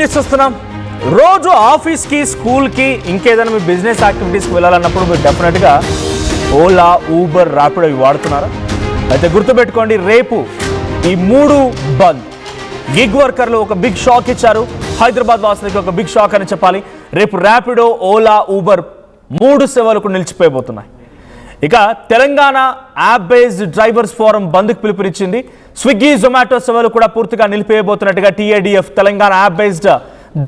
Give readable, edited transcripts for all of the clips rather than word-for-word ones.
Activities చూస్తున్నాం. రోజు ఆఫీస్కి, స్కూల్కి, ఇంకేదైనా మీ బిజినెస్ యాక్టివిటీస్కి వెళ్ళాలన్నప్పుడు మీరు డెఫినెట్గా ఓలా, ఊబర్, ర్యాపిడో ఇవి వాడుతున్నారా? అయితే గుర్తుపెట్టుకోండి, రేపు ఈ 3 బంద్. గిగ్ వర్కర్లు ఒక బిగ్ షాక్ ఇచ్చారు. హైదరాబాద్ వాసులకి ఒక బిగ్ షాక్ అని చెప్పాలి. రేపు ర్యాపిడో, ఓలా, ఊబర్ 3 సేవలకు నిలిచిపోయబోతున్నాయి. ఇక Telangana app based drivers forum బంద్కు పిలుపునిచ్చింది. స్విగ్గీ, జొమాటో సేవలు కూడా పూర్తిగా నిలిపివేయబోతున్నట్టుగా TADF Telangana app based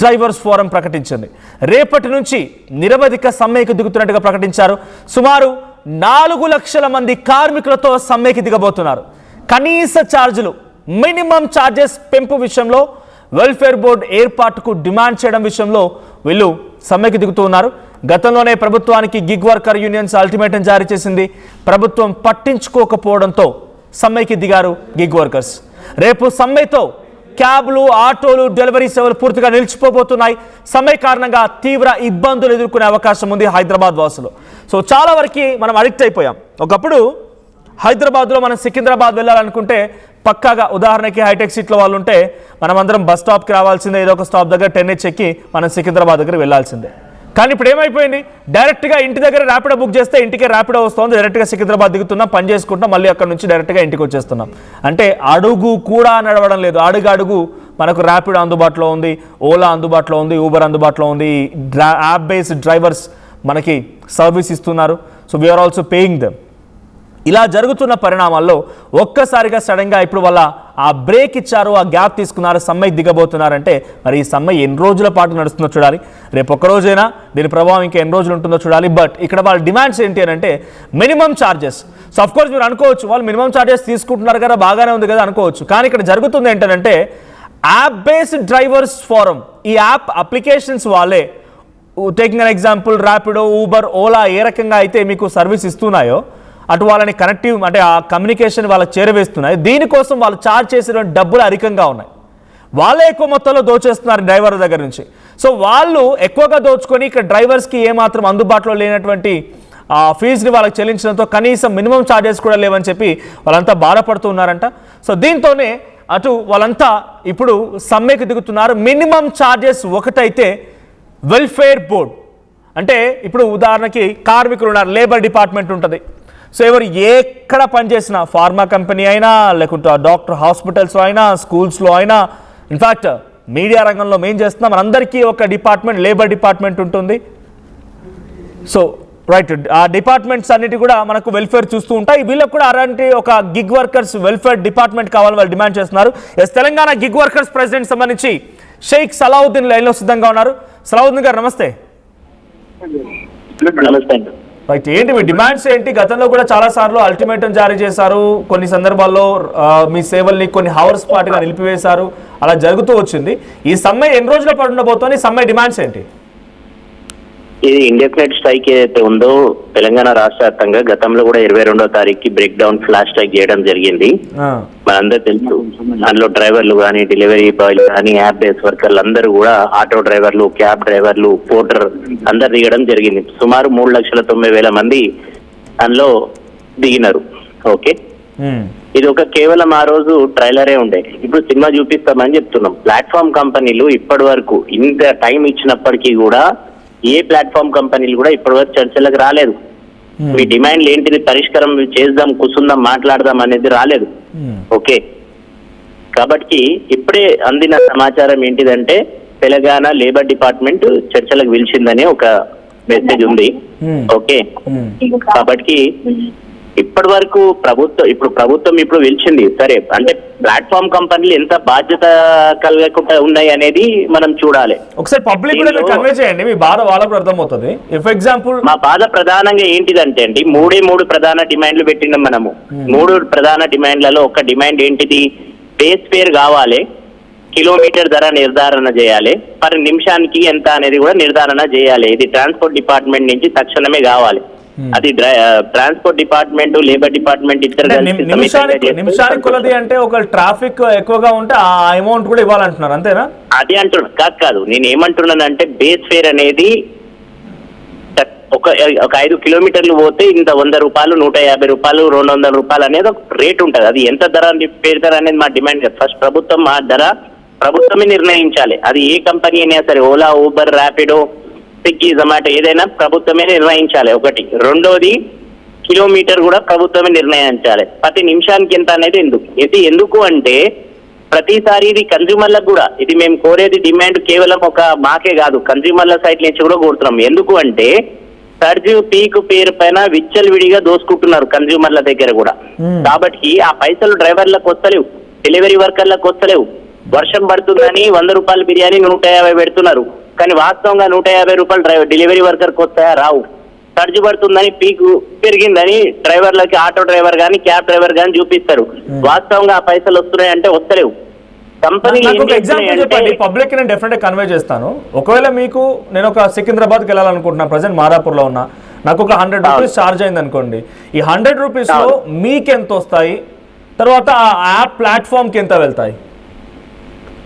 drivers forum ప్రకటించింది. రేపటి నుంచి నిరవధిక సమ్మెకు దిగుతున్నట్టుగా ప్రకటించారు. సుమారు 4 లక్షల మంది కార్మికులతో సమ్మెకి దిగబోతున్నారు. కనీస ఛార్జీలు, మినిమం ఛార్జెస్ పెంపు విషయంలో, వెల్ఫేర్ బోర్డు ఏర్పాటుకు డిమాండ్ చేయడం విషయంలో వీళ్ళు సమ్మెకి దిగుతూ ఉన్నారు. గతంలోనే ప్రభుత్వానికి గిగ్ వర్కర్ యూనియన్స్ అల్టిమేటం జారీ చేసింది. ప్రభుత్వం పట్టించుకోకపోవడంతో సమ్మెకి దిగారు గిగ్ వర్కర్స్. రేపు సమ్మెతో క్యాబ్లు, ఆటోలు, డెలివరీ సేవలు పూర్తిగా నిలిచిపోబోతున్నాయి. సమ్మె కారణంగా తీవ్ర ఇబ్బందులు ఎదుర్కొనే అవకాశం ఉంది హైదరాబాద్ వాసులు. సో చాలా వరకు మనం అడిక్ట్ అయిపోయాం. ఒకప్పుడు హైదరాబాద్లో మనం సికింద్రాబాద్ వెళ్ళాలనుకుంటే పక్కాగా, ఉదాహరణకి హైటెక్ సిటీలో వాళ్ళు ఉంటే మనం అందరం బస్ స్టాప్కి రావాల్సిందే. ఏదో ఒక స్టాప్ దగ్గర 10H ఎక్కి మనం సికింద్రాబాద్ దగ్గర వెళ్ళాల్సిందే. కానీ ఇప్పుడు ఏమైపోయింది, డైరెక్ట్గా ఇంటి దగ్గర ర్యాపిడో బుక్ చేస్తే ఇంటికే ర్యాపిడో వస్తుంది. డైరెక్ట్గా సికింద్రాబాద్ దిగుతున్నాం, పని చేసుకుంటాం, మళ్ళీ అక్కడ నుంచి డైరెక్ట్గా ఇంటికి వచ్చేస్తున్నాం. అంటే అడుగు కూడా నడవడం లేదు. అడుగు మనకు ర్యాపిడో అందుబాటులో ఉంది, ఓలా అందుబాటులో ఉంది, ఊబర్ అందుబాటులో ఉంది. యాప్ బేస్డ్ డ్రైవర్స్ మనకి సర్వీస్ ఇస్తున్నారు. So we are also paying them. ఇలా జరుగుతున్న పరిణామాల్లో ఒక్కసారిగా సడన్గా ఇప్పుడు వాళ్ళ ఆ బ్రేక్ ఇచ్చారు, ఆ గ్యాప్ తీసుకున్నారు, సమ్మెకి దిగబోతున్నారంటే మరి ఈ సమ్మె ఎన్ని రోజుల పాటు నడుస్తుందో చూడాలి. రేపు ఒక్కరోజైనా దీని ప్రభావం ఇంకా ఎన్ని రోజులు ఉంటుందో చూడాలి. బట్ ఇక్కడ వాళ్ళ డిమాండ్స్ ఏంటి అని అంటే minimum charges. So of course మీరు అనుకోవచ్చు, వాళ్ళు మినిమం ఛార్జెస్ తీసుకుంటున్నారు కదా, బాగానే ఉంది కదా అనుకోవచ్చు. కానీ ఇక్కడ జరుగుతుంది ఏంటంటే యాప్ బేస్డ్ డ్రైవర్స్ ఫోరం, ఈ యాప్ అప్లికేషన్స్ వాళ్ళే, taking an example Rapido, Uber, Ola ఏ రకంగా అయితే మీకు సర్వీస్ ఇస్తున్నాయో అటు వాళ్ళని కనెక్టివ్ అంటే ఆ కమ్యూనికేషన్ వాళ్ళకి చేరవేస్తున్నాయి. దీనికోసం వాళ్ళు ఛార్జ్ చేసిన డబ్బులు అధికంగా ఉన్నాయి. వాళ్ళే ఎక్కువ మొత్తంలో దోచేస్తున్నారు డ్రైవర్ దగ్గర నుంచి. సో వాళ్ళు ఎక్కువగా దోచుకొని ఇక్కడ డ్రైవర్స్కి ఏమాత్రం అందుబాటులో లేనటువంటి ఫీజుని వాళ్ళకి చెల్లించడంతో కనీసం మినిమం ఛార్జెస్ కూడా లేవని చెప్పి వాళ్ళంతా బాధపడుతూ ఉన్నారంట. సో దీంతోనే అటు వాళ్ళంతా ఇప్పుడు సమ్మెకు దిగుతున్నారు. మినిమం ఛార్జెస్ ఒకటైతే వెల్ఫేర్ బోర్డ్ అంటే ఇప్పుడు ఉదాహరణకి కార్మికులు ఉన్నారు, లేబర్ డిపార్ట్మెంట్ ఉంటుంది. సో ఎవరు ఎక్కడ పనిచేసినా, ఫార్మా కంపెనీ అయినా, లేకుంటే డాక్టర్ హాస్పిటల్స్లో అయినా, స్కూల్స్లో అయినా, ఇన్ఫ్యాక్ట్ మీడియా రంగంలో మేము చేస్తున్నాం, మనందరికీ ఒక డిపార్ట్మెంట్, లేబర్ డిపార్ట్మెంట్ ఉంటుంది. సో రైట్, ఆ డిపార్ట్మెంట్స్ అన్నిటి కూడా మనకు వెల్ఫేర్ చూస్తూ ఉంటాయి. వీళ్ళకి కూడా అలాంటి ఒక గిగ్ వర్కర్స్ వెల్ఫేర్ డిపార్ట్మెంట్ కావాలని వాళ్ళు డిమాండ్ చేస్తున్నారు. తెలంగాణ గిగ్ వర్కర్స్ ప్రెసిడెంట్ సంబంధించి షేక్ సలావుద్దీన్ లైన్లో సిద్ధంగా ఉన్నారు. సలావుద్దీన్ గారు నమస్తే. రైట్, ఏంటి మీ డిమాండ్స్ ఏంటి? గతంలో కూడా చాలా సార్లు అల్టిమేటం జారీ చేశారు, కొన్ని సందర్భాల్లో మీ సేవల్ని కొన్ని హవర్స్ పాటుగా నిలిపివేశారు, అలా జరుగుతూ వచ్చింది. ఈ సమ్మె ఎన్ని రోజుల పాటు ఉండబోతోంది? సమ్మె డిమాండ్స్ ఏంటి? ఇది ఇండెఫినెట్ స్ట్రైక్ ఏదైతే ఉందో తెలంగాణ రాష్ట్ర వ్యాప్తంగా గతంలో కూడా 22వ తారీఖుకి బ్రేక్ డౌన్ ఫ్లాష్ స్ట్రైక్ చేయడం జరిగింది. మనందరూ తెలుసు, అందులో డ్రైవర్లు కానీ, డెలివరీ బాయ్లు కానీ, యాప్ బేస్ వర్కర్లు అందరూ కూడా, ఆటో డ్రైవర్లు, క్యాబ్ డ్రైవర్లు, పోర్టర్ అందరు దిగడం జరిగింది. సుమారు 3,90,000 మంది అందులో దిగినారు. ఓకే, ఇది ఒక కేవలం ఆ రోజు ట్రైలరే ఉండే. ఇప్పుడు సినిమా చూపిస్తామని చెప్తున్నాం. ప్లాట్ఫామ్ కంపెనీలు ఇప్పటి వరకు ఇంత టైం ఇచ్చినప్పటికీ కూడా ఏ ప్లాట్ఫామ్ కంపెనీలు కూడా ఇప్పటివరకు చర్చలకు రాలేదు. మీ డిమాండ్లు ఏంటిది, పరిష్కారం చేద్దాం, కూర్చుందాం, మాట్లాడదాం అనేది రాలేదు. ఓకే, కాబట్టి ఇప్పుడే అందిన సమాచారం ఏంటిదంటే తెలంగాణ లేబర్ డిపార్ట్మెంట్ చర్చలకు పిలిచిందని ఒక మెసేజ్ ఉంది. ఓకే, కాబట్టి ఇప్పటి వరకు ప్రభుత్వం ఇప్పుడు పిలిచింది సరే, అంటే ప్లాట్ఫామ్ కంపెనీలు ఎంత బాధ్యత కలగకుండా ఉన్నాయి అనేది మనం చూడాలి. ఒకసారి పబ్లిక్ కూడా కన్వే చేయండి, మీ బాధ వాళ్ళకు అర్థమవుతుంది. ఫర్ ఎగ్జాంపుల్ మా బాధ ప్రధానంగా ఏంటిదంటే అండి, 3 ప్రధాన డిమాండ్లు పెట్టినాం మనము. 3 ప్రధాన డిమాండ్లలో ఒక డిమాండ్ ఏంటిది, బేస్ ఫేర్ కావాలి, కిలోమీటర్ ధర నిర్ధారణ చేయాలి, పర్ నిమిషానికి ఎంత అనేది కూడా నిర్ధారణ చేయాలి. ఇది ట్రాన్స్పోర్ట్ డిపార్ట్మెంట్ నుంచి తక్షణమే కావాలి. అది ట్రాన్స్పోర్ట్ డిపార్ట్మెంట్, లేబర్ డిపార్ట్మెంట్ ఇద్దరు నిమిషానికి కొలది అంటే ఒక ట్రాఫిక్ ఎక్కువగా ఉంటే ఆ అమౌంట్ కూడా ఇవ్వాలంటున్నారు, అంతేనా? అది అంటున్నా కాదు, నేను ఏమంటున్నానంటే బేస్ ఫేర్ అనేది ఒక 5 కిలోమీటర్లు పోతే ఇంత 100 రూపాయలు, 150 రూపాయలు, 200 రూపాయలు అనేది ఒక రేట్ ఉంటుంది. అది ఎంత ధర పెడతారు అనేది మా డిమాండ్. ఫస్ట్ ప్రభుత్వం మా ధర ప్రభుత్వమే నిర్ణయించాలి. అది ఏ కంపెనీ అయినా సరే, ఓలా, ఊబర్, ర్యాపిడో, స్విగ్గీ, జొమాటో ఏదైనా ప్రభుత్వమే నిర్ణయించాలి ఒకటి. రెండోది కిలోమీటర్ కూడా ప్రభుత్వమే నిర్ణయించాలి. ప్రతి నిమిషానికి ఎంత అనేది ఇది ఎందుకు అంటే ప్రతిసారి ఇది కన్జ్యూమర్లకు కూడా, ఇది మేము కోరేది డిమాండ్ కేవలం ఒక మాకే కాదు, కన్జ్యూమర్ల సైడ్ నుంచి కూడా కోరుతున్నాం. ఎందుకు అంటే సర్జ్ పీక్ పేరు పైన విచ్చలవిడిగా దోసుకుంటున్నారు కన్జ్యూమర్ల దగ్గర కూడా. కాబట్టి ఆ పైసలు డ్రైవర్లకు వస్తలేవు, డెలివరీ వర్కర్లకు వస్తలేవు. వర్షం పడుతుందని 100 రూపాయల బిర్యానీ 150 పెడుతున్నారు, కానీ వాస్తవంగా 150 రూపాయలు డెలివరీ వర్కర్కి వస్తాయా? రావు. సర్జ్ పడుతుందని, పీక్ పెరిగిందని డ్రైవర్లకి, ఆటో డ్రైవర్ కానీ క్యాబ్ డ్రైవర్ కానీ చూపిస్తారు. వాస్తవంగా ఆ పైసలు వస్తున్నాయి అంటే వస్తలేవు. కంపెనీ పబ్లిక్ నేను డెఫినెట్ కన్వే చేస్తాను. ఒకవేళ మీకు నేను ఒక సికింద్రాబాద్కి వెళ్ళాలనుకుంటున్నాను, ప్రజెంట్ మాదాపూర్లో ఉన్నా, నాకు ఒక 100 రూపీస్ ఛార్జ్ అయింది అనుకోండి. ఈ 100 రూపీస్లో మీకు ఎంత వస్తాయి, తర్వాత ఆ యాప్ ప్లాట్ఫామ్కి ఎంత వెళ్తాయి?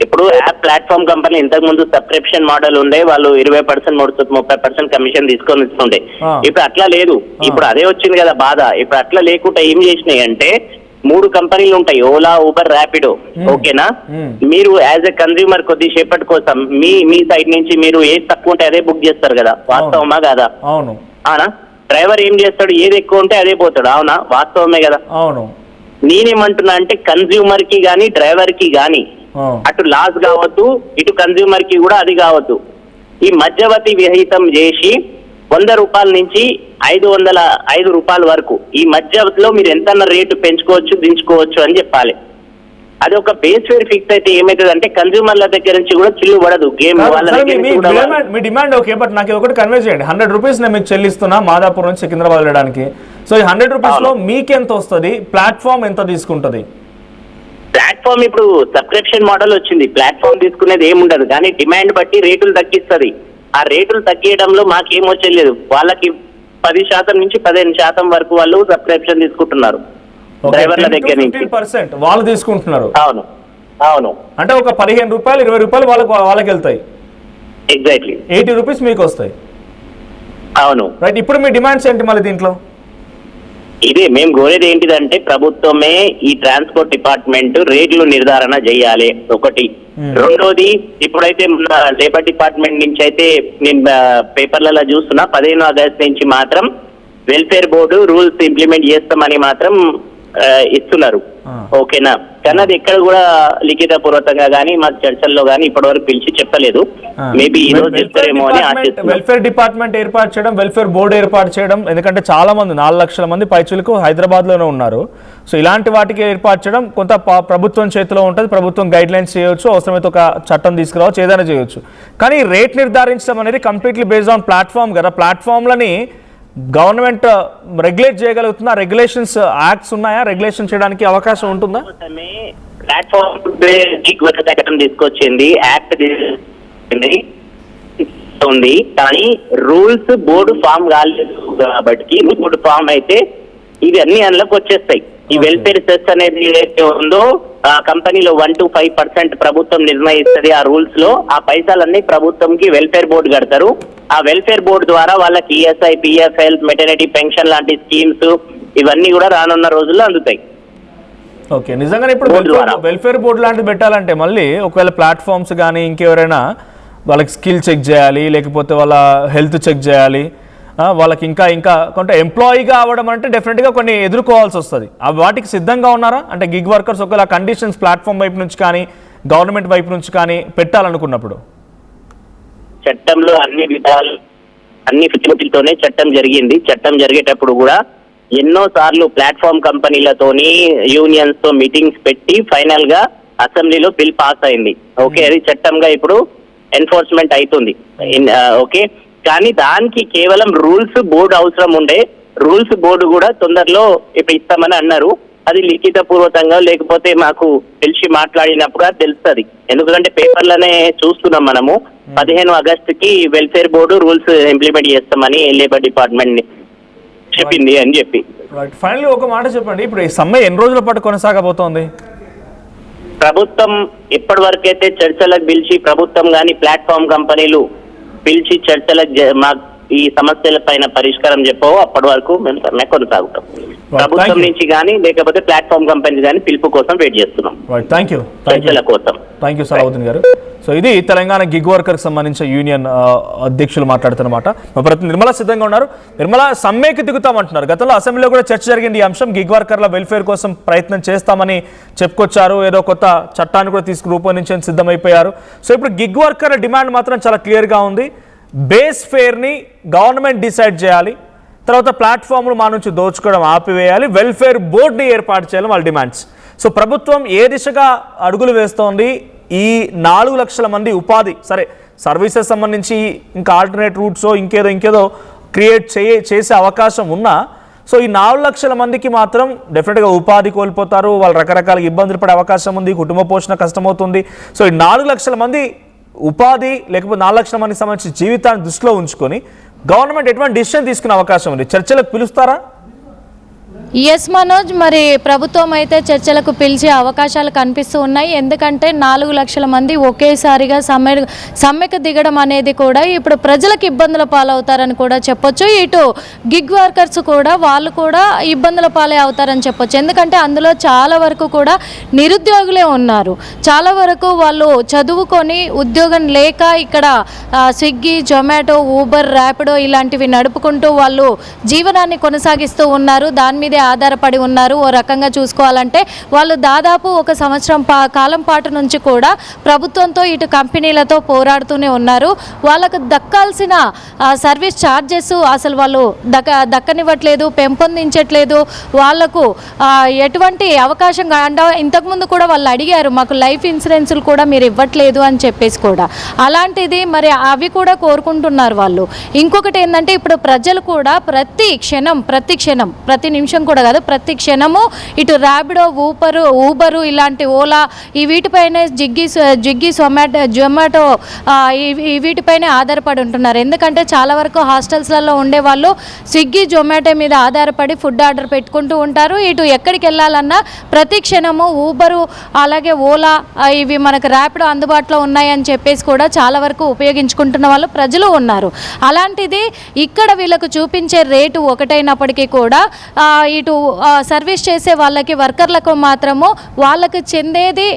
ఇప్పుడు యాప్ ప్లాట్ఫామ్ కంపెనీ ఇంతకు ముందు సబ్స్క్రిప్షన్ మోడల్ ఉండే, వాళ్ళు 20%, 30% కమిషన్ తీసుకొని ఇస్తుండే. ఇప్పుడు అట్లా లేదు. ఇప్పుడు అదే వచ్చింది కదా బాధ. ఇప్పుడు అట్లా లేకుండా ఏం చేసినాయి అంటే 3 కంపెనీలు ఉంటాయి, ఓలా, ఊబర్, ర్యాపిడో. ఓకేనా? మీరు యాజ్ ఎ కన్జ్యూమర్ కొద్దిసేపటి కోసం మీ సైడ్ నుంచి మీరు ఏది తక్కువ ఉంటే అదే బుక్ చేస్తారు కదా, వాస్తవమా కాదా? అవును. అవునా? డ్రైవర్ ఏం చేస్తాడు, ఏది ఎక్కువ ఉంటే అదే పోతాడు. అవునా? వాస్తవమే కదా? అవును. నేనేమంటున్నా అంటే కన్జ్యూమర్ కి గానీ డ్రైవర్ కి గానీ అటు లాస్ కావద్దు, ఇటు కన్జ్యూమర్ కి కూడా అది కావద్దు. ఈ మధ్యవర్తి విహితం చేసి 100 రూపాయల నుంచి 505 రూపాయల వరకు ఈ మధ్యవర్తిలో మీరు ఎంత రేటు పెంచుకోవచ్చు, దించుకోవచ్చు అని చెప్పాలి. అది ఒక బేస్ వేర్ ఫిక్స్ అయితే ఏమైతుంది అంటే కన్జ్యూమర్ల దగ్గర నుంచి కూడా చిల్లు పడదు game. Me demand okay, but నాకు ఒకటి కన్వే చేయండి. 100 రూపీస్ నేను మీకు చెల్లిస్తున్నా మాదాపూర్ నుంచి సికింద్రాబాద్ వెళ్ళడానికి. సో ఈ 100 రూపీస్ లో మీకు ఎంత వస్తుంది, ప్లాట్ఫామ్ ఎంత తీసుకుంటది? ప్లాట్ఫామ్ ఇప్పుడు సబ్స్క్రిప్షన్ మోడల్ వచ్చింది, ప్లాట్ఫామ్ తీసుకునేది ఏముండదు, కానీ డిమాండ్ బట్టి రేటులు తగ్గిస్తుంది. ఆ రేటులు తగ్గియడంలో మాకేం వచ్చేది, వాళ్ళకి 10% నుంచి 15% వరకు వాళ్ళు సబ్స్క్రిప్షన్ తీసుకుంటున్నారు డ్రైవర్ల దగ్గర నుంచి. 15% వాళ్ళు తీసుకుంటున్నారు. అవును అవును. అంటే ఒక 15 రూపాయలు 20 రూపాయలు వాళ్ళకి వెళ్తాయి. ఎగ్జాక్ట్లీ 80 రూపీస్ మీకు వస్తాయి. అవును రైట్. ఇప్పుడు మీ డిమాండ్స్ ఏంటి మళ్ళీ దీంట్లో? ఇదే మేము కోరేది ఏంటిదంటే ప్రభుత్వమే ఈ ట్రాన్స్పోర్ట్ డిపార్ట్మెంట్ రేట్లు నిర్ధారణ చేయాలి ఒకటి. రెండోది ఇప్పుడైతే లేబర్ డిపార్ట్మెంట్ నుంచి అయితే నేను పేపర్లలో చూస్తున్నా 15 ఆగస్టు నుంచి మాత్రం వెల్ఫేర్ బోర్డు రూల్స్ ఇంప్లిమెంట్ చేస్తామని మాత్రం ఇస్తున్నారు. ఓకేనా? కానీ అది ఎక్కడ కూడా లిఖిత పూర్వకంగా కానీ మా చర్చల్లో కానీ ఇప్పటి వరకు పిలిచి చెప్పలేదు. మేబీ ఈ రోజు చెప్తారేమో అని ఆశిస్తున్నాం. వెల్ఫేర్ డిపార్ట్మెంట్ ఏర్పాటు చేయడం, వెల్ఫేర్ బోర్డు ఏర్పాటు చేయడం, ఎందుకంటే చాలా మంది 4 లక్షల మంది పైచులకు హైదరాబాద్ లోనే ఉన్నారు. సో ఇలాంటి వాటికి ఏర్పాటు చేయడం కొంత ప్రభుత్వం చేతిలో ఉంటుంది. ప్రభుత్వం గైడ్ లైన్స్ చేయొచ్చు, అవసరమైతే ఒక చట్టం తీసుకురావచ్చు, ఏదైనా చేయొచ్చు. కానీ రేట్ నిర్ధారించడం అనేది కంప్లీట్లీ బేస్డ్ ఆన్ ప్లాట్ఫామ్ కదా. ప్లాట్ఫామ్లని గవర్నమెంట్ రెగ్యులేట్ చేయగలుగుతుందా? రెగ్యులేషన్స్ యాక్ట్స్ ఉన్నాయా? రెగ్యులేషన్ చేయడానికి అవకాశం ఉంటుందా? ప్లాట్ఫామ్ చట్టం తీసుకొచ్చింది, యాక్ట్ ఉంది, కానీ రూల్స్ బోర్డు ఫామ్ కాలేదు. కాబట్టి బోర్డు ఫామ్ అయితే ఇవి అన్ని అందులోకి వచ్చేస్తాయి. ఈ వెల్ఫేర్ సెస్ అనేది ఏదైతే ఉందో ఆ కంపెనీలో 1 to 5% ప్రభుత్వం నిర్ణయిస్తుంది. ఆ రూల్స్ లో ఆ పైసలన్నీ ప్రభుత్వంకి వెల్ఫేర్ బోర్డు కడతారు. ఆ వెల్ఫేర్ బోర్డు ద్వారా వాళ్ళకి ESI, PF, health, maternity pension లాంటి స్కీమ్స్ ఇవన్నీ కూడా రానున్న రోజుల్లో అందుతాయి. ఓకే. నిజంగానే ఇప్పుడు వెల్ఫేర్ బోర్డు లాంటివి పెట్టాలంటే మళ్ళీ ఒకవేళ ప్లాట్ఫామ్స్ కానీ ఇంకెవరైనా వాళ్ళకి స్కిల్ చెక్ చేయాలి, లేకపోతే వాళ్ళ హెల్త్ చెక్ చేయాలి, వాళ్ళకి ఇంకా కొంత ఎంప్లాయీగా అవ్వడం అంటే డెఫినెట్గా కొన్ని ఎదుర్కోవాల్సి వస్తుంది. వాటికి సిద్ధంగా ఉన్నారా? అంటే గిగ్ వర్కర్స్ ఒకవేళ కండిషన్స్ ప్లాట్ఫామ్ వైపు నుంచి కానీ గవర్నమెంట్ వైపు నుంచి కానీ పెట్టాలనుకున్నప్పుడు చట్టంలో అన్ని విధాలు అన్ని ఫెసిలిటీలతోనే చట్టం జరిగింది. చట్టం జరిగేటప్పుడు కూడా ఎన్నో సార్లు ప్లాట్ఫామ్ కంపెనీలతోని యూనియన్స్ తో మీటింగ్స్ పెట్టి ఫైనల్ గా అసెంబ్లీలో బిల్ పాస్ అయింది. ఓకే, అది చట్టంగా ఇప్పుడు ఎన్ఫోర్స్మెంట్ అవుతుంది. ఓకే, కానీ దానికి కేవలం రూల్స్ బోర్డు అవసరం ఉండే. రూల్స్ బోర్డు కూడా తొందరలో ఇప్పుడు ఇస్తామని అన్నారు. అది లిఖిత పూర్వకంగా లేకపోతే మాకు తెలిసి మాట్లాడినప్పుడు అది తెలుస్తుంది. ఎందుకంటే పేపర్లనే చూస్తున్నాం మనము 15 ఆగస్టుకి వెల్ఫేర్ బోర్డు రూల్స్ ఇంప్లిమెంట్ చేస్తామని లేబర్ డిపార్ట్మెంట్ చెప్పింది అని చెప్పి. ఫైనల్లీ ఒక మాట చెప్పండి, ఇప్పుడు ఈ సమ్మె ఎన్ని రోజుల పాటు కొనసాగబోతోంది? ప్రభుత్వం ఇప్పటి వరకైతే చర్చలకు పిలిచి ప్రభుత్వం కానీ ప్లాట్ఫామ్ కంపెనీలు పిలిచి చర్చలకు ఈ సమస్యల పైన పరిష్కారం చెప్పవు, అప్పటి వరకు మేము సమ్మె కొనసాగుతాం. ప్రభుత్వం నుంచి కానీ లేకపోతే ప్లాట్ఫామ్ కంపెనీ కానీ పిలుపు కోసం వెయిట్ చేస్తున్నాం. చర్చల కోసం. థ్యాంక్ యూ సలావుద్దీన్ గారు. సో ఇది తెలంగాణ గిగ్ వర్కర్కి సంబంధించిన యూనియన్ అధ్యక్షులు మాట్లాడుతున్నమాట. మా ప్రతి నిర్మల సిద్ధంగా ఉన్నారు. నిర్మల, సమ్మెకి దిగుతామంటున్నారు. గతంలో అసెంబ్లీలో కూడా చర్చ జరిగింది ఈ అంశం. గిగ్ వర్కర్ల వెల్ఫేర్ కోసం ప్రయత్నం చేస్తామని చెప్పుకొచ్చారు. ఏదో కొత్త చట్టాన్ని కూడా రూపొందించని సిద్ధమైపోయారు. సో ఇప్పుడు గిగ్ వర్కర్ల డిమాండ్ మాత్రం చాలా క్లియర్గా ఉంది. బేస్ ఫేర్ని గవర్నమెంట్ డిసైడ్ చేయాలి, తర్వాత ప్లాట్ఫామ్లు మా నుంచి దోచుకోవడం ఆపివేయాలి, వెల్ఫేర్ బోర్డుని ఏర్పాటు చేయాలి వాళ్ళ డిమాండ్స్. సో ప్రభుత్వం ఏ దిశగా అడుగులు వేస్తోంది? ఈ 4 లక్షల మంది ఉపాధి, సరే సర్వీసెస్ సంబంధించి ఇంకా ఆల్టర్నేట్ రూట్స్ ఇంకేదో క్రియేట్ చేసే అవకాశం ఉన్నా, సో ఈ 4 లక్షల మందికి మాత్రం డెఫినెట్గా ఉపాధి కోల్పోతారు. వాళ్ళు రకరకాల ఇబ్బందులు పడే అవకాశం ఉంది, కుటుంబ పోషణ కష్టమవుతుంది. సో ఈ 4 లక్షల మంది ఉపాధి లేకపోతే 4 లక్షల మందికి సంబంధించి జీవితాన్ని దృష్టిలో ఉంచుకొని గవర్నమెంట్ ఎటువంటి డిసిషన్ తీసుకునే అవకాశం ఉంది? చర్చలకు పిలుస్తారా? ఎస్ మనోజ్, మరి ప్రభుత్వం అయితే చర్చలకు పిలిచే అవకాశాలు కనిపిస్తూ ఉన్నాయి. ఎందుకంటే 4 లక్షల మంది ఒకేసారిగా సమ్మెకు దిగడం అనేది కూడా ఇప్పుడు ప్రజలకు ఇబ్బందుల పాలవుతారని కూడా చెప్పొచ్చు. ఇటు గిగ్ వర్కర్స్ కూడా వాళ్ళు కూడా ఇబ్బందుల పాలే అవుతారని చెప్పొచ్చు. ఎందుకంటే అందులో చాలా వరకు కూడా నిరుద్యోగులే ఉన్నారు. చాలా వరకు వాళ్ళు చదువుకొని ఉద్యోగం లేక ఇక్కడ స్విగ్గీ, జొమాటో, ఊబర్, ర్యాపిడో ఇలాంటివి నడుపుకుంటూ వాళ్ళు జీవనాన్ని కొనసాగిస్తూ ఉన్నారు. దాని మీదే ఆధారపడి ఉన్నారు. ఓ రకంగా చూసుకోవాలంటే వాళ్ళు దాదాపు 1 సంవత్సరం కాలం పాటు నుంచి కూడా ప్రభుత్వంతో ఇటు కంపెనీలతో పోరాడుతూనే ఉన్నారు. వాళ్ళకు దక్కాల్సిన సర్వీస్ ఛార్జెస్ అసలు వాళ్ళు దక్కనివ్వట్లేదు, పెంపొందించట్లేదు. వాళ్లకు ఎటువంటి అవకాశం ఇంతకుముందు కూడా వాళ్ళు అడిగారు, మాకు లైఫ్ ఇన్సూరెన్సులు కూడా మీరు ఇవ్వట్లేదు అని చెప్పేసి కూడా. అలాంటిది మరి అవి కూడా కోరుకుంటున్నారు వాళ్ళు. ఇంకొకటి ఏంటంటే ఇప్పుడు ప్రజలు కూడా ప్రతి క్షణం ప్రతి నిమిషం కూడా కాదు, ప్రతి క్షణము ఇటు ర్యాపిడో, ఊబరు ఇలాంటి ఓలా ఈ వీటిపైనే జిగ్గి జొమాటో వీటిపైనే ఆధారపడి ఉంటున్నారు. ఎందుకంటే చాలా వరకు హాస్టల్స్లలో ఉండేవాళ్ళు స్విగ్గీ, జొమాటో మీద ఆధారపడి ఫుడ్ ఆర్డర్ పెట్టుకుంటూ ఉంటారు. ఇటు ఎక్కడికి వెళ్ళాలన్నా ప్రతి క్షణము ఊబరు అలాగే ఓలా ఇవి మనకు ర్యాపిడో అందుబాటులో ఉన్నాయని చెప్పేసి కూడా చాలా వరకు ఉపయోగించుకుంటున్న వాళ్ళు ప్రజలు ఉన్నారు. అలాంటిది ఇక్కడ వీళ్ళకు చూపించే రేటు ఒకటైనప్పటికీ కూడా ఇటు సర్వీస్ చేసే వాళ్ళకి వర్కర్లకు మాత్రము వాళ్ళకి చెందేది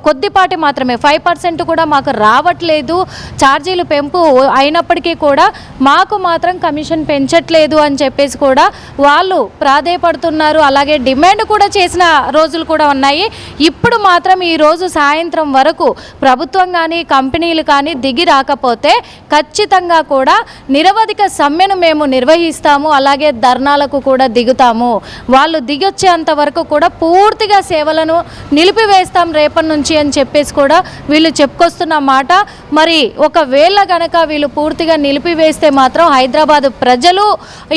కొద్దిపాటి మాత్రమే, 5% కూడా మాకు రావట్లేదు. ఛార్జీలు పెంపు అయినప్పటికీ కూడా మాకు మాత్రం కమిషన్ పెంచట్లేదు అని చెప్పేసి కూడా వాళ్ళు ప్రాధేయపడుతున్నారు. అలాగే డిమాండ్ కూడా చేసిన రోజులు కూడా ఉన్నాయి. ఇప్పుడు మాత్రం ఈరోజు సాయంత్రం వరకు ప్రభుత్వం కానీ కంపెనీలు కానీ దిగి రాకపోతే ఖచ్చితంగా కూడా నిరవధిక సమ్మెను మేము నిర్వహిస్తాము, అలాగే ధర్నాలకు కూడా దిగుతాము. వాళ్ళు దిగొచ్చేంత వరకు కూడా పూర్తిగా సేవలను నిలిపివేస్తాం రేపటి నుంచి అని చెప్పేసి కూడా వీళ్ళు చెప్పుకొస్తున్న మాట. మరి ఒకవేళ గనక వీళ్ళు పూర్తిగా నిలిపివేస్తే మాత్రం హైదరాబాద్ ప్రజలు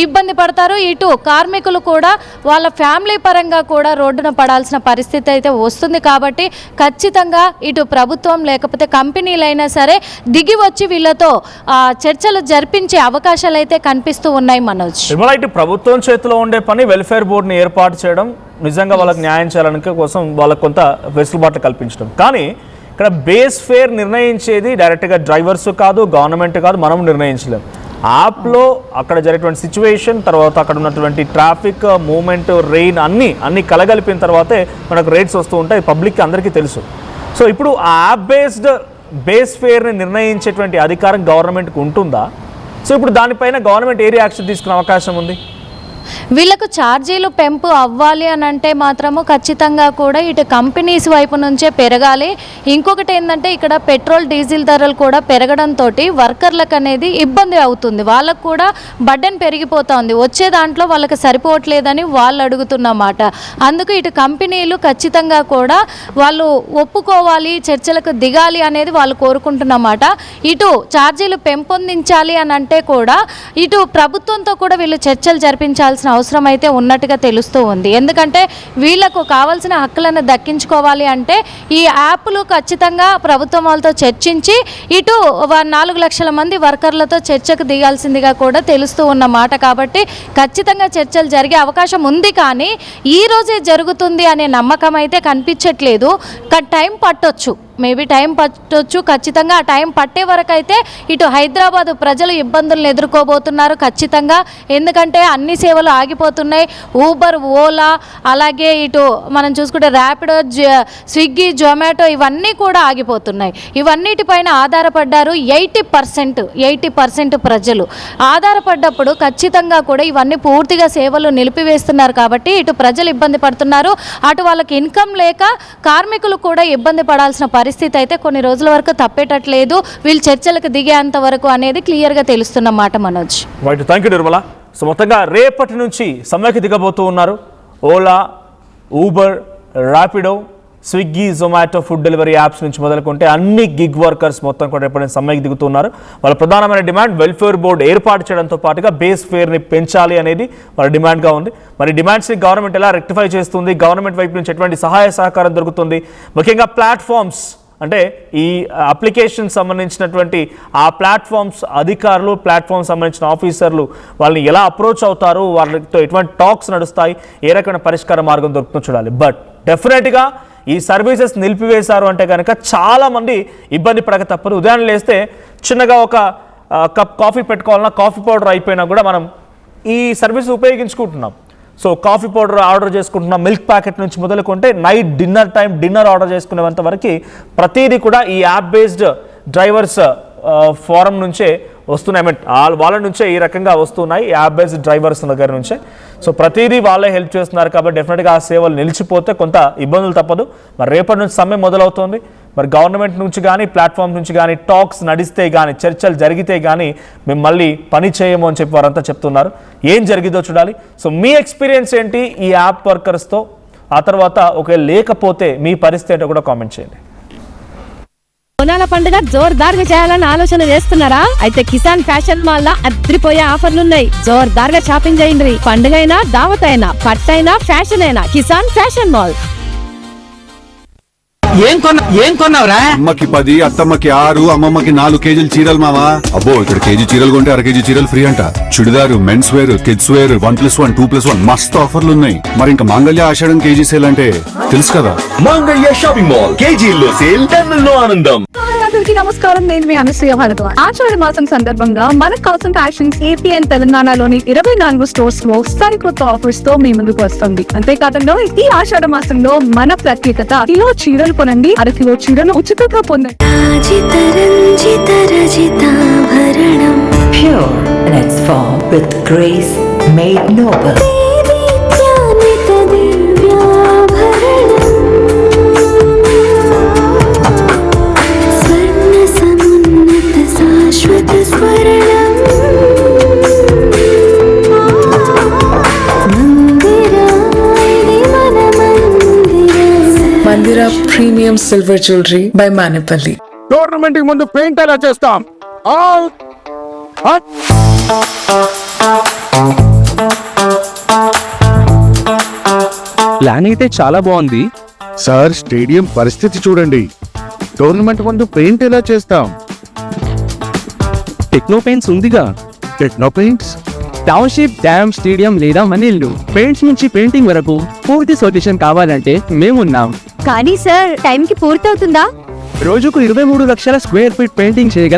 ఇబ్బంది పడతారు. ఇటు కార్మికులు కూడా వాళ్ళ ఫ్యామిలీ పరంగా కూడా రోడ్డున పడాల్సిన పరిస్థితి అయితే వస్తుంది. కాబట్టి ఖచ్చితంగా ఇటు ప్రభుత్వం లేకపోతే కంపెనీలైనా సరే దిగి వచ్చి వీళ్ళతో చర్చలు జరిపించే అవకాశాలు అయితే కనిపిస్తూ ఉన్నాయి. మనోజ్, ఇటు ప్రభుత్వం చేతిలో ఉండే పని వెల్ఫేర్ బోర్డుని ఏర్పాటు చేయడం, నిజంగా వాళ్ళకి న్యాయం చేయాలని కోసం వాళ్ళకు కొంత వెసులుబాట్లు కల్పించడం. కానీ ఇక్కడ బేస్ ఫేర్ నిర్ణయించేది డైరెక్ట్గా డ్రైవర్స్ కాదు, గవర్నమెంట్ కాదు, మనం నిర్ణయించలేం. యాప్లో అక్కడ జరిగేటువంటి సిచ్యువేషన్, తర్వాత అక్కడ ఉన్నటువంటి ట్రాఫిక్ మూవ్మెంట్, రెయిన్ అన్నీ కలగలిపిన తర్వాతే మనకు రేట్స్ వస్తూ ఉంటాయి. పబ్లిక్కి అందరికీ తెలుసు. సో ఇప్పుడు ఆ యాప్ బేస్ ఫేర్ని నిర్ణయించేటువంటి అధికారం గవర్నమెంట్కి ఉంటుందా? సో ఇప్పుడు దానిపైన గవర్నమెంట్ ఏ రియాక్షన్ తీసుకునే అవకాశం ఉంది? వీళ్ళకు ఛార్జీలు పెంపు అవ్వాలి అని అంటే మాత్రము ఖచ్చితంగా కూడా ఇటు కంపెనీస్ వైపు నుంచే పెరగాలి. ఇంకొకటి ఏంటంటే ఇక్కడ పెట్రోల్ డీజిల్ ధరలు కూడా పెరగడంతో వర్కర్లకు అనేది ఇబ్బంది అవుతుంది. వాళ్ళకు కూడా బర్డెన్ పెరిగిపోతుంది. వచ్చే దాంట్లో వాళ్ళకి సరిపోవట్లేదని వాళ్ళు అడుగుతున్నమాట. అందుకు ఇటు కంపెనీలు ఖచ్చితంగా కూడా వాళ్ళు ఒప్పుకోవాలి, చర్చలకు దిగాలి అనేది వాళ్ళు కోరుకుంటున్నమాట. ఇటు ఛార్జీలు పెంపొందించాలి అని అంటే కూడా ఇటు ప్రభుత్వంతో కూడా వీళ్ళు చర్చలు జరిపించాల్సిన అవసరం అయితే ఉన్నట్టుగా తెలుస్తూ ఉంది. ఎందుకంటే వీళ్ళకు కావాల్సిన హక్కులను దక్కించుకోవాలి అంటే ఈ యాప్లు ఖచ్చితంగా ప్రభుత్వం వాళ్ళతో చర్చించి ఇటు 4 లక్షల మంది వర్కర్లతో చర్చకు దిగాల్సిందిగా కూడా తెలుస్తూ ఉన్నమాట. కాబట్టి ఖచ్చితంగా చర్చలు జరిగే అవకాశం ఉంది. కానీ ఈ రోజే జరుగుతుంది అనే నమ్మకం అయితే కనిపించట్లేదు. టైం పట్టొచ్చు. మేబీ టైం పట్టొచ్చు, ఖచ్చితంగా ఆ టైం పట్టే వరకు అయితే ఇటు హైదరాబాదు ప్రజలు ఇబ్బందులను ఎదుర్కోబోతున్నారు ఖచ్చితంగా. ఎందుకంటే అన్ని సేవలు ఆగిపోతున్నాయి. ఊబర్, ఓలా, అలాగే ఇటు మనం చూసుకుంటే ర్యాపిడో, స్విగ్గీ, జొమాటో ఇవన్నీ కూడా ఆగిపోతున్నాయి. ఇవన్నిటిపైన ఆధారపడ్డారు 80% ప్రజలు. ఆధారపడ్డప్పుడు ఖచ్చితంగా కూడా ఇవన్నీ పూర్తిగా సేవలు నిలిపివేస్తున్నారు కాబట్టి ఇటు ప్రజలు ఇబ్బంది పడుతున్నారు, అటు వాళ్ళకి ఇన్కమ్ లేక కార్మికులు కూడా ఇబ్బంది పడాల్సిన పరిస్థితి అయితే కొన్ని రోజుల వరకు తప్పేటట్లేదు. వీళ్ళు చర్చలకు దిగేంత వరకు అనేది క్లియర్గా తెలుస్తున్నమాట Manoj. Thank you Nirmala. So మొత్తంగా రేపటి నుంచి సమ్మెకి దిగబోతూ ఉన్నారు Ola, Uber, Rapido, Swiggy, Zomato food delivery apps నుంచి మొదలుకుంటే అన్ని గిగ్ వర్కర్స్ మొత్తం కూడా ఎప్పుడైనా సమ్మెకి దిగుతున్నారు. వాళ్ళ ప్రధానమైన డిమాండ్ వెల్ఫేర్ బోర్డు ఏర్పాటు చేయడంతో పాటుగా బేస్ ఫేర్ని పెంచాలి అనేది వాళ్ళ డిమాండ్గా ఉంది. మరి డిమాండ్స్ని గవర్నమెంట్ ఎలా రెక్టిఫై చేస్తుంది, గవర్నమెంట్ వైపు నుంచి ఎటువంటి సహాయ సహకారం దొరుకుతుంది, ముఖ్యంగా ప్లాట్ఫామ్స్ అంటే ఈ అప్లికేషన్ సంబంధించినటువంటి ఆ ప్లాట్ఫామ్స్ అధికారులు, ప్లాట్ఫామ్ సంబంధించిన ఆఫీసర్లు వాళ్ళని ఎలా అప్రోచ్ అవుతారు, వాళ్ళతో ఎటువంటి టాక్స్ నడుస్తాయి, ఏ రకమైన పరిష్కార మార్గం దొరుకుతుందో చూడాలి. బట్ డెఫినెట్గా ఈ సర్వీసెస్ నిలిపివేశారు అంటే కనుక చాలామంది ఇబ్బంది పడక తప్పదు. ఉదయం లేస్తే చిన్నగా ఒక కప్ కాఫీ పెట్టుకోవాలన్నా కాఫీ పౌడర్ అయిపోయినా కూడా మనం ఈ సర్వీస్ ఉపయోగించుకుంటున్నాం. సో కాఫీ పౌడర్ ఆర్డర్ చేసుకుంటున్నాం, మిల్క్ ప్యాకెట్ నుంచి మొదలుకుంటే నైట్ డిన్నర్ ఆర్డర్ చేసుకునేంత వరకు ప్రతిదీ కూడా ఈ యాప్ బేస్డ్ డ్రైవర్స్ ఫోరం నుంచే వస్తున్నాయి. ఐ మీన్ వాళ్ళ నుంచే ఈ రకంగా వస్తున్నాయి, యాప్ బేస్డ్ డ్రైవర్స్ దగ్గర నుంచే. సో ప్రతిదీ వాళ్ళే హెల్ప్ చేస్తున్నారు కాబట్టి డెఫినెట్గా ఆ సేవలు నిలిచిపోతే కొంత ఇబ్బందులు తప్పదు. మరి రేపటి నుంచి సమ్మె మొదలవుతుంది. మరి గవర్నమెంట్ నుంచి కానీ ప్లాట్ఫామ్ నుంచి కానీ టాక్స్ నడిస్తే కానీ చర్చలు జరిగితే కానీ మేము మళ్ళీ పని చేయము అని చెప్పి వారంతా చెప్తున్నారు. ఏం జరిగిందో చూడాలి. సో మీ ఎక్స్పీరియన్స్ ఏంటి ఈ యాప్ వర్కర్స్తో, ఆ తర్వాత ఒకవేళ లేకపోతే మీ పరిస్థితి ఏంటో కూడా కామెంట్ చేయండి. బోనాల పండుగ జోర్దార్గా చేయాలని ఆలోచన చేస్తున్నారా? అయితే కిసాన్ ఫ్యాషన్ మాల్ లా అద్రిపోయే ఆఫర్లున్నాయి. జోర్దార్గా షాపింగ్ చేయండి. పండుగ అయినా, దావత్ అయినా, పట్టైనా, ఫ్యాషన్ అయినా కిసాన్ ఫ్యాషన్ మాల్. ఏం కొన్నావురా? అమ్మకి 10, అత్తమ్మకి 6, అమ్మమ్మకి 4 కేజీలు చీరలు మావా. అబ్బో ఇక్కడ కేజీ చీరలు కొంటే అర కేజీ చీరలు ఫ్రీ అంట. Churidar, men's wear, kids wear 1+1, 2+1 మస్తు ఆఫర్లు ఉన్నాయి. మరి ఇంకా మాంగళ్య ఆషాఢం కేజీ సేల్ అంటే తెలుసు కదా. మాంగళ్య షాపింగ్ మాల్ కేజీల్లో సేల్, టన్నుల్లో ఆనందం. అందరికీ నమస్కారం. నేను మీ అనసూయ భారద్వాజ్. ఆషాఢ మాసం సందర్భంగా మన కాసం ఫ్యాషన్స్ ఏపీ అండ్ తెలంగాణలోని 24 స్టోర్స్ లో సరికొత్త ఆఫర్స్ తో మీ ముందుకు వస్తుంది. అంతేకాకుండా ఈ ఆషాఢ మాసంలో మన ప్రత్యేకత కిలో చీరలు కొనండి, అర కిలో చీరలు ఉచితంగా పొందండి. Pure in its form with grace made noble. Mandira Premium Silver Jewelry by Manipali. Tournament కి ముందు పెయింట్ ఎలా చేస్తాం? ప్లాన్ అయితే చాలా బాగుంది సార్ స్టేడియం పరిస్థితి చూడండి. టోర్నమెంట్ ముందు పెయింట్ ఎలా చేస్తాం? టెక్నో పెయింట్స్ ఉందిగా. Techno paints, township, dam, stadium లేదా మనీళ్ళు పెయింట్స్ నుంచి పెయింటింగ్ వరకు పూర్తి సొల్యూషన్ కావాలంటే మేమున్నాం. కానీ సార్ టైం కి పూర్తవుతుందా? రోజుకు 23 లక్షల స్క్వేర్ ఫీట్ పెయింటింగ్ చేయగల